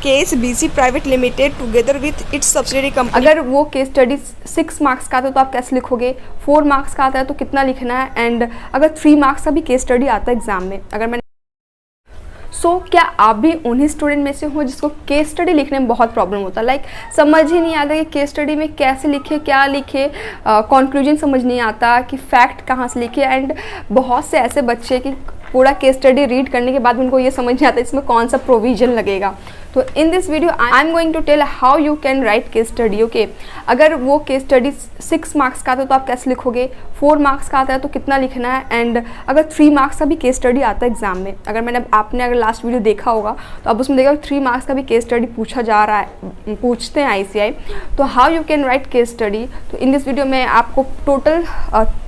Case BC private limited together with its subsidiary company. अगर वो case study 6 marks का आता है तो आप कैसे लिखोगे, 4 मार्क्स का आता है तो कितना लिखना है, एंड अगर 3 मार्क्स का भी केस स्टडी आता है एग्जाम में, अगर मैंने क्या आप भी उन्हीं स्टूडेंट में से हो जिसको केस स्टडी लिखने में बहुत प्रॉब्लम होता है, लाइक समझ ही नहीं आता कि केस स्टडी में कैसे लिखे, क्या लिखे, कंक्लूजन समझ नहीं आता कि फैक्ट कहाँ से लिखे, एंड बहुत से ऐसे बच्चे कि पूरा केस स्टडी रीड करने के बाद उनको ये समझ नहीं आता इसमें कौन सा प्रोविजन लगेगा। तो in this video I am going to tell how you can write case study. Okay, अगर वो केस स्टडी 6 मार्क्स का आता है तो आप कैसे लिखोगे, 4 मार्क्स का आता है तो कितना लिखना है, एंड अगर 3 मार्क्स का भी केस स्टडी आता है एग्जाम में, अगर आपने अगर लास्ट वीडियो देखा होगा तो अब उसमें देखा 3 मार्क्स का भी केस स्टडी पूछा जा रहा है, पूछते हैं ICI, तो how you can write case study. तो इन दिस वीडियो में आपको टोटल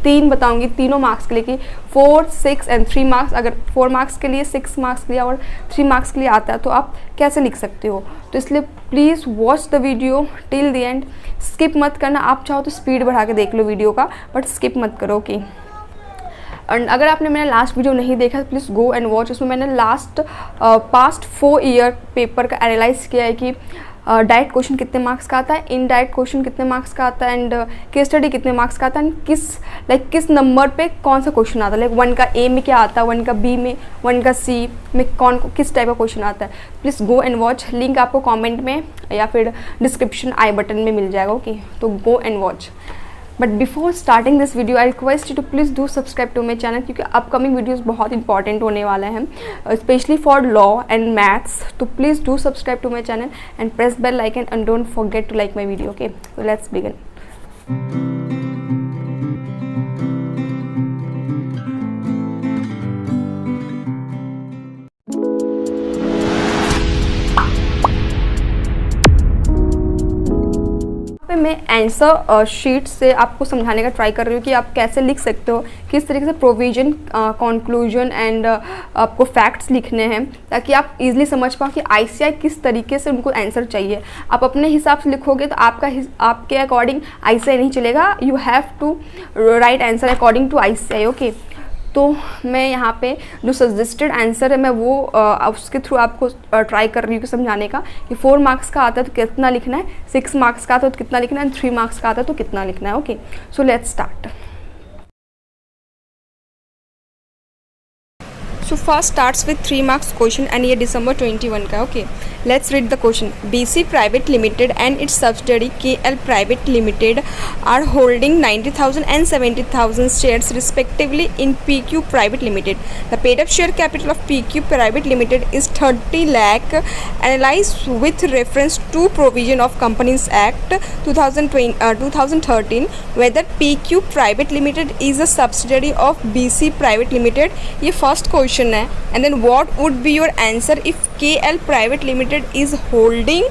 3 बताऊंगी, तीनों मार्क्स के लिए कि 4, 6 एंड 3 मार्क्स। अगर 4 मार्क्स के लिए, 6 मार्क्स के लिए और 3 मार्क्स के लिए आता है तो आप कैसे लिख सकते हो। तो इसलिए please watch the video till the end, skip मत करना। आप चाहो तो स्पीड बढ़ा के देख लो वीडियो का, बट स्किप मत करो। ओके, एंड अगर आपने मेरा लास्ट वीडियो नहीं देखा तो प्लीज़ गो एंड वॉच। उसमें मैंने पास्ट 4 ईयर पेपर का एनालाइज किया है कि डायरेक्ट क्वेश्चन कितने मार्क्स का आता है, इनडायरेक्ट क्वेश्चन कितने मार्क्स का आता है, एंड केस स्टडी कितने मार्क्स का आता है, एंड किस नंबर पे कौन सा क्वेश्चन आता है, लाइक 1 का A में क्या आता है, 1 का B में, 1 का C में किस टाइप का क्वेश्चन आता है। Please go and watch, link आपको कमेंट में या फिर डिस्क्रिप्शन आई बटन में मिल जाएगा। ओके, तो go and watch. But before starting this video I request you to please do subscribe to my channel, क्योंकि अपकमिंग वीडियोस बहुत इंपॉर्टेंट होने वाले हैं, specially for law and maths. तो please do subscribe to my channel and press bell icon and don't forget to like my video. Okay, so let's begin. मैं answer sheet से आपको समझाने का ट्राई कर रही हूँ कि आप कैसे लिख सकते हो, किस तरीके से प्रोविजन, कंक्लूजन एंड आपको फैक्ट्स लिखने हैं, ताकि आप इजीली समझ पाओ कि ICI किस तरीके से उनको आंसर चाहिए। आप अपने हिसाब से लिखोगे तो आपके अकॉर्डिंग ICI नहीं चलेगा। You have to write answer according to ICI। Okay, तो मैं यहाँ पे जो सजेस्टेड आंसर है मैं वो उसके थ्रू आपको ट्राई कर रही हूँ समझाने का कि 4 मार्क्स का आता है तो कितना लिखना है, 6 मार्क्स का आता है तो कितना लिखना है, 3 मार्क्स का आता है तो कितना लिखना है। Okay, so let's start. So first starts with 3 marks question and ये December 21 का। Okay, let's read the question. BC Private Limited and its subsidiary KL Private Limited are holding 90,000 and 70,000 shares respectively in PQ Private Limited. The paid up share capital of PQ Private Limited is 30 lakh. Analyzed with reference to provision of Companies Act 2013 whether PQ Private Limited is a subsidiary of BC Private Limited. ये first question है। And then what would be your answer if KL private limited is holding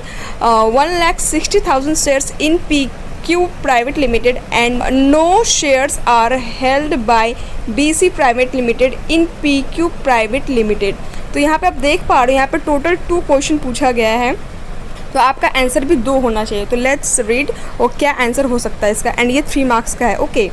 1,60,000 shares in PQ private limited and no shares are held by BC private limited in PQ private limited. तो यहाँ पे आप देख पा रहे हो, यहाँ पे टोटल 2 क्वेश्चन पूछा गया है, तो आपका आंसर भी 2 होना चाहिए। तो लेट्स रीड और क्या आंसर हो सकता है इसका, एंड ये 3 मार्क्स का है। ओके,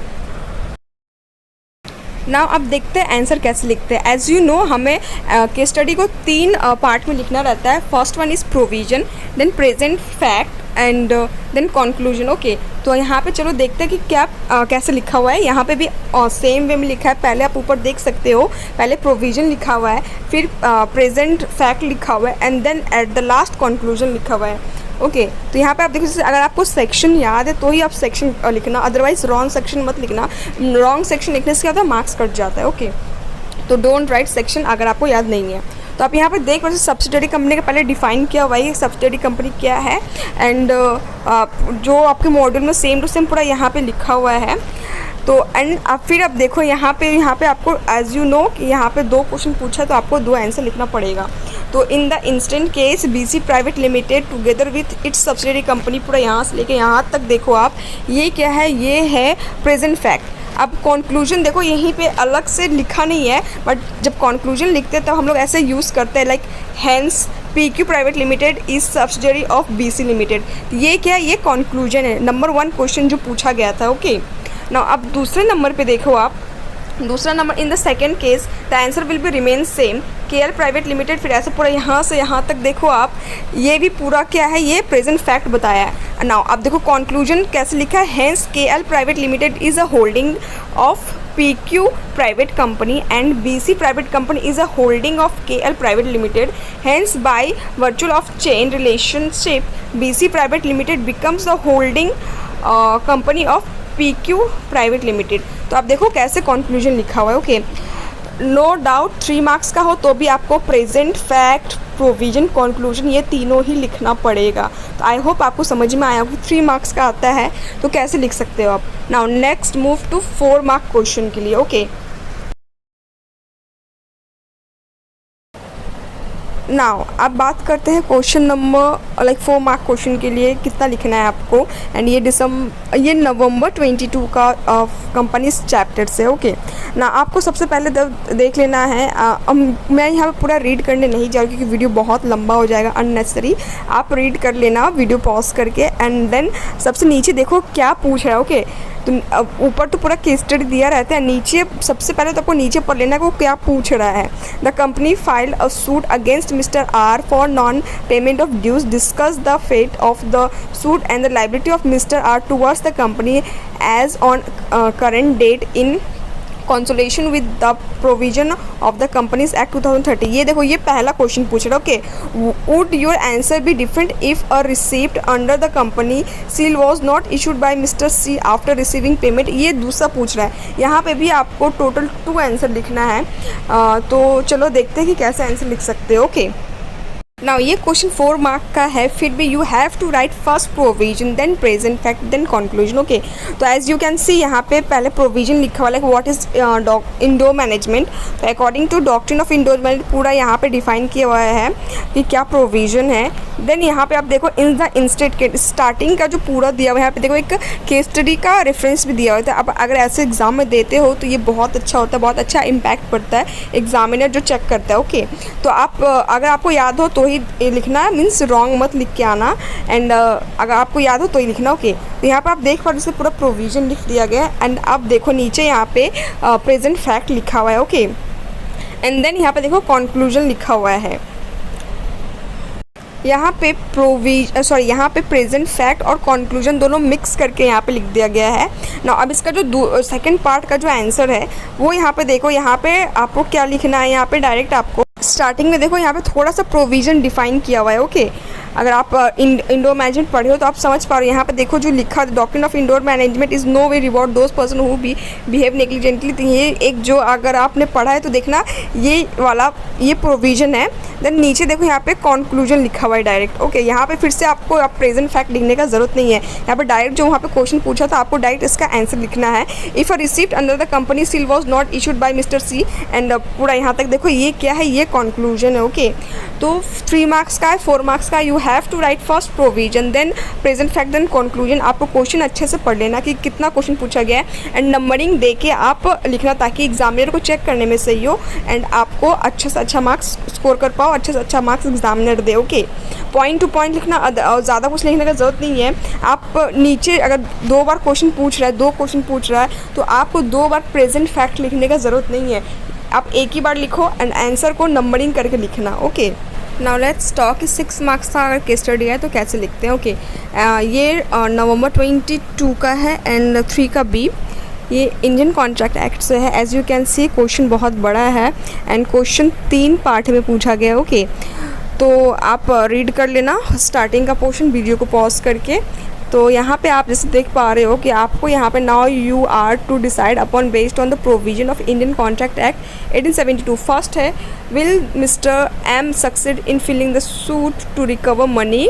नाउ अब देखते हैं आंसर कैसे लिखते हैं। एज यू नो हमें केस स्टडी को 3 पार्ट में लिखना रहता है। First one is provision, then present fact and then conclusion. Okay, तो यहाँ पे चलो देखते हैं कि क्या कैसे लिखा हुआ है। यहाँ पे भी सेम वे में लिखा है। पहले आप ऊपर देख सकते हो, पहले प्रोविजन लिखा हुआ है, फिर प्रेजेंट फैक्ट लिखा हुआ है and then at the last conclusion लिखा हुआ है। ओके, तो यहाँ पे आप देखो, अगर आपको सेक्शन याद है तो ही आप सेक्शन लिखना, अदरवाइज रॉन्ग सेक्शन मत लिखना। रॉन्ग सेक्शन लिखने से क्या होता है, मार्क्स कट जाता है। ओके, तो डोंट राइट सेक्शन अगर आपको याद नहीं है। तो आप यहाँ पे देख वैसे सब्सिडरी कंपनी का पहले डिफाइन किया हुआ है, सब्सिडरी कंपनी क्या है, एंड जो आपके मॉड्यूल में सेम टू सेम पूरा यहाँ पे लिखा हुआ है। तो एंड अब फिर अब देखो यहाँ पे आपको एज यू नो कि यहाँ पे 2 क्वेश्चन पूछा है तो आपको 2 आंसर लिखना पड़ेगा। तो in the instant case BC private limited together with its subsidiary company, पूरा यहाँ से लेके यहाँ तक देखो आप, ये क्या है, ये है प्रेजेंट फैक्ट। अब कंक्लूजन देखो यहीं पे अलग से लिखा नहीं है, बट जब कंक्लूजन लिखते हैं तो हम लोग ऐसे यूज़ करते हैं like hence PQ private limited is subsidiary of BC limited. ये क्या है, ये कंक्लूजन है। नंबर 1 क्वेश्चन जो पूछा गया था। ओके, ना अब दूसरे नंबर पे देखो आप, दूसरा number, in the second case the answer will be remain same, KL private limited, फिर ऐसे पूरा यहाँ से यहाँ तक देखो आप, ये भी पूरा क्या है, ये प्रेजेंट फैक्ट बताया है। नाउ आप देखो कंक्लूजन कैसे लिखा है, hence KL private limited is a holding of PQ private company and BC private company is a holding of KL private limited, hence by virtue of chain relationship BC private limited becomes the holding company of PQ private limited। तो आप देखो कैसे conclusion लिखा हुआ है। Okay, no doubt 3 marks का हो तो भी आपको प्रेजेंट फैक्ट, प्रोविजन, कंक्लूजन ये तीनों ही लिखना पड़ेगा। तो आई होप आपको समझ में आया कि 3 मार्क्स का आता है तो कैसे लिख सकते हो आप। Now next move to 4 mark question के लिए। ओके, नाउ अब बात करते हैं question number like 4 mark question के लिए कितना लिखना है आपको। एंड ये नवंबर 22 का कंपनीज चैप्टर से। ओके ना, आपको सबसे पहले देख लेना है, मैं यहाँ पे पूरा रीड करने नहीं जा रही क्योंकि वीडियो बहुत लंबा हो जाएगा अननेसेसरी। आप रीड कर लेना वीडियो पॉज करके, एंड देन सबसे नीचे देखो क्या पूछ रहा है। ओके, तो ऊपर तो पूरा केस स्टडी दिया रहता है, नीचे सबसे पहले तो आपको नीचे पढ़ लेना है वो क्या पूछ रहा है। The company filed a suit against Mr. R for non-payment of dues, discuss the fate of the suit and the liability of Mr. R towards the company as on current date in consultation with the provision of the Companies Act 2030। ये देखो, ये पहला question पूछ रहा है। Okay, would your answer be different if a receipt under the company seal was not issued by Mr. C after receiving payment। ये दूसरा पूछ रहा है। यहाँ पे भी आपको टोटल 2 आंसर लिखना है। तो चलो देखते हैं कि कैसे आंसर लिख सकते हो। ओके, नाउ ये क्वेश्चन 4 मार्क का है, फिर भी you have to write first provision then present fact then conclusion. Okay, तो एज यू कैन सी यहाँ पे पहले प्रोविजन लिखा हुआ है, व्हाट इज इंडोर मैनेजमेंट। तो according to doctrine of indoor management पूरा यहाँ पे डिफाइन किया हुआ है कि क्या प्रोविजन है। देन यहाँ पे आप देखो इन द इंस्टेट के स्टार्टिंग का जो पूरा दिया हुआ है, यहाँ पे देखो एक केस स्टडी का रेफरेंस भी दिया हुआ है। अब अगर ऐसे एग्जाम में देते हो तो ये बहुत अच्छा होता है, बहुत अच्छा इम्पैक्ट पड़ता है एग्जामिनर जो चेक करता है। ओके, तो आप अगर आपको याद हो तो ही लिखना है, मीन्स रॉन्ग मत लिख के आना। एंड अगर आपको याद हो तो ही लिखना। ओके, तो यहाँ पे आप देख पा रहे हो पूरा प्रोविजन लिख दिया गया है। एंड आप देखो नीचे यहाँ पे प्रेजेंट फैक्ट लिखा हुआ है। ओके, एंड देन यहाँ पे देखो कंक्लूजन लिखा हुआ है। यहाँ पे यहाँ पे प्रेजेंट फैक्ट और कंक्लूजन दोनों मिक्स करके यहाँ पे लिख दिया गया है ना। अब इसका जो सेकंड पार्ट का जो आंसर है वो यहाँ पे देखो, यहाँ पे आपको क्या लिखना है। यहाँ पे डायरेक्ट आपको स्टार्टिंग में देखो यहाँ पे थोड़ा सा प्रोविजन डिफाइन किया हुआ है। ओके, अगर आप इंडोर मैनेजमेंट पढ़े हो तो आप समझ पा रहे हो। यहाँ पे देखो जो लिखा है, doctrine of indoor management is no way reward those person who behave negligently. तो ये एक जो अगर आपने पढ़ा है तो देखना ये वाला ये प्रोविजन है। देन नीचे देखो यहाँ पे कंक्लूजन लिखा हुआ है डायरेक्ट। ओके, यहाँ पे फिर से आपको आप प्रेजेंट फैक्ट लिखने का जरूरत नहीं है। यहाँ पे डायरेक्ट जो वहाँ पे क्वेश्चन पूछा था आपको डायरेक्ट इसका आंसर लिखना है। If a receipt under the company seal was not issued by mister C, and पूरा यहाँ तक देखो ये क्या है, ये कंक्लूजन है। ओके, तो 3 मार्क्स का है, 4 मार्क्स का। You have to write first provision then present fact then conclusion. आपको क्वेश्चन अच्छे से पढ़ लेना कि कितना क्वेश्चन पूछा गया है, एंड नंबरिंग दे के आप लिखना ताकि एग्जामिनर को चेक करने में सही हो एंड आपको अच्छा से अच्छा मार्क्स स्कोर कर पाओ, अच्छे से अच्छा मार्क्स एग्जामिनर दे। ओके, पॉइंट टू पॉइंट लिखना, ज़्यादा कुछ लिखने का ज़रूरत नहीं है। आप नीचे अगर 2 बार क्वेश्चन पूछ रहा है, 2 क्वेश्चन पूछ रहा है तो आपको 2 बार प्रेजेंट फैक्ट लिखने का ज़रूरत नहीं है। आप एक ही बार लिखो एंड आंसर को नंबरिंग करके लिखना। Okay, now let's talk 6 marks का अगर केस स्टडी है तो कैसे लिखते हैं। ओके, ये नवंबर 22 का है एंड 3 का बी, ये इंडियन कॉन्ट्रैक्ट एक्ट से है। As you can see question बहुत बड़ा है एंड क्वेश्चन 3 पार्ट में पूछा गया है। ओके, तो आप रीड कर लेना स्टार्टिंग का पोर्शन वीडियो को पॉज करके। तो यहाँ पे आप जैसे देख पा रहे हो कि आपको यहाँ पे now you are to decide upon based on the provision of Indian contract act 1872। First है, will mister M succeed in filing the suit to recover money,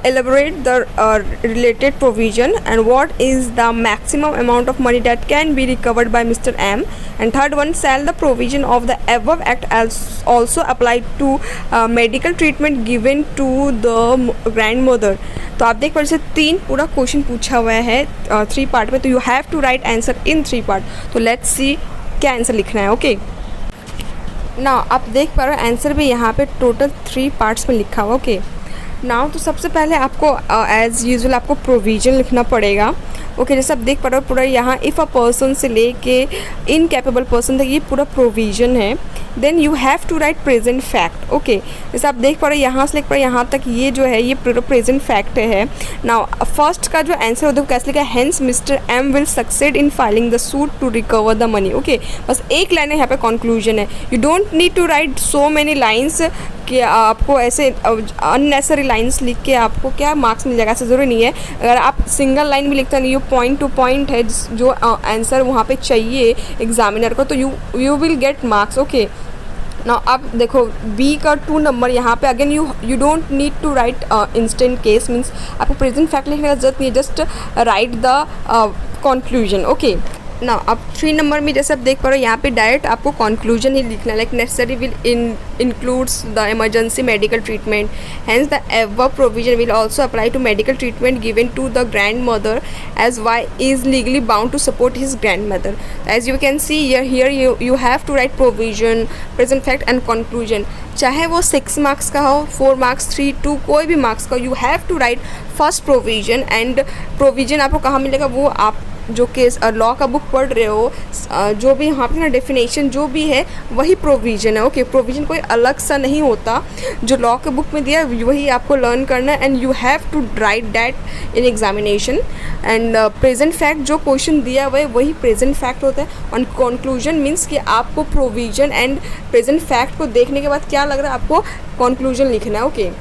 elaborate the related provision, and what is the maximum amount of money that can be recovered by Mr. M. And third one, shall the provision of the above act also apply to medical treatment given to the grandmother। तो आप देख पा रहे 3 पूरा question पूछा हुआ है 3 part में, तो you have to write answer in 3 part. तो लेट्स सी क्या आंसर लिखना है। ओके, ना आप देख पा रहे हो आंसर भी यहाँ पे टोटल 3 पार्ट्स में लिखा हुआ। ओके, नाउ तो सबसे पहले आपको एज़ यूजुअल आपको प्रोविज़न लिखना पड़ेगा। ओके, जैसे आप देख पा रहे हो पूरा यहाँ इफ़ अ पर्सन से लेके इनकैपेबल पर्सन तक ये पूरा प्रोविज़न है। Then you have to write present fact. Okay, जैसे आप देख पा रहे हो यहाँ से लेकर यहाँ तक ये जो है ये पूरा प्रेजेंट फैक्ट है। नाउ फर्स्ट का जो आंसर होता है कैसे लिखा है, hence mister M will succeed in filing the suit to recover the money. Okay, बस एक लाइन है यहाँ पे कंक्लूजन है। You don't need to write so many lines कि आपको ऐसे अननेसेसरी लाइन्स लिख के आपको क्या मार्क्स मिल जाएगा, ऐसा ज़रूरी नहीं है। अगर आप सिंगल लाइन भी लिखते नहीं, ये पॉइंट टू पॉइंट है जो आंसर वहाँ पे चाहिए एग्जामिनर को, तो you will get marks. Okay, ना अब देखो बी का 2 नंबर यहाँ पे again you don't need to write instant case, means आपको प्रेजेंट फैक्ट लिखने की जरूरत नहीं है, just write the conclusion. Okay, ना अब 3 नंबर में जैसे आप देख पा रहे हो यहाँ पे डायरेक्ट आपको कंक्लूजन ही लिखना है, like necessary will includes the emergency medical treatment, hence the ever provision will also apply to medical treatment given to the grandmother as Y is legally bound to support his grandmother. As you can see here you have to write provision, present fact and conclusion, चाहे वो 6 marks का हो, 4 marks, 3, 2 कोई भी marks का, you have to write first provision. And provision आपको कहाँ मिलेगा, वो आप जो केस लॉ का बुक पढ़ रहे हो, जो भी यहाँ पे ना डेफिनेशन जो भी है वही प्रोविज़न है। ओके, प्रोविज़न कोई अलग सा नहीं होता, जो लॉ के बुक में दिया है वही आपको लर्न करना है and you have to write that in examination. And present fact जो क्वेश्चन दिया हुआ है वही प्रेजेंट फैक्ट होता है। और कंक्लूजन मीन्स कि आपको प्रोविज़न एंड प्रेजेंट फैक्ट को देखने के बाद क्या लग रहा है, आपको कंक्लूजन लिखना है। ओके,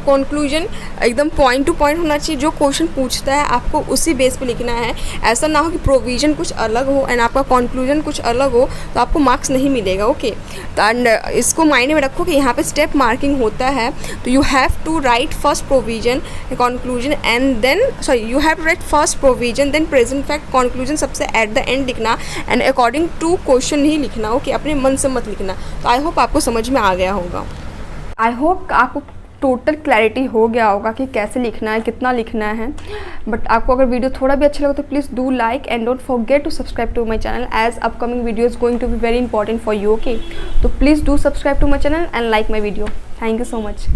कंक्लूजन एकदम पॉइंट टू पॉइंट होना चाहिए, जो क्वेश्चन पूछता है आपको उसी बेस पे लिखना है। ऐसा ना हो कि प्रोविज़न कुछ अलग हो एंड आपका कंक्लूजन कुछ अलग हो तो आपको मार्क्स नहीं मिलेगा। ओके, एंड इसको मायने में रखो कि यहाँ पे स्टेप मार्किंग होता है, तो you have to write first provision conclusion and then you have to write first provision then present fact conclusion सबसे एट द एंड लिखना एंड अकॉर्डिंग टू क्वेश्चन ही लिखना। ओके, अपने मन से मत लिखना। तो आई होप आपको समझ में आ गया होगा। आई होप आपको टोटल क्लैरिटी हो गया होगा कि कैसे लिखना है, कितना लिखना है। बट आपको अगर वीडियो थोड़ा भी अच्छा लगा तो please do like and don't forget to subscribe to my channel as upcoming video is going to be very important for you. Okay, तो please do subscribe to my channel and like my video. Thank you so much.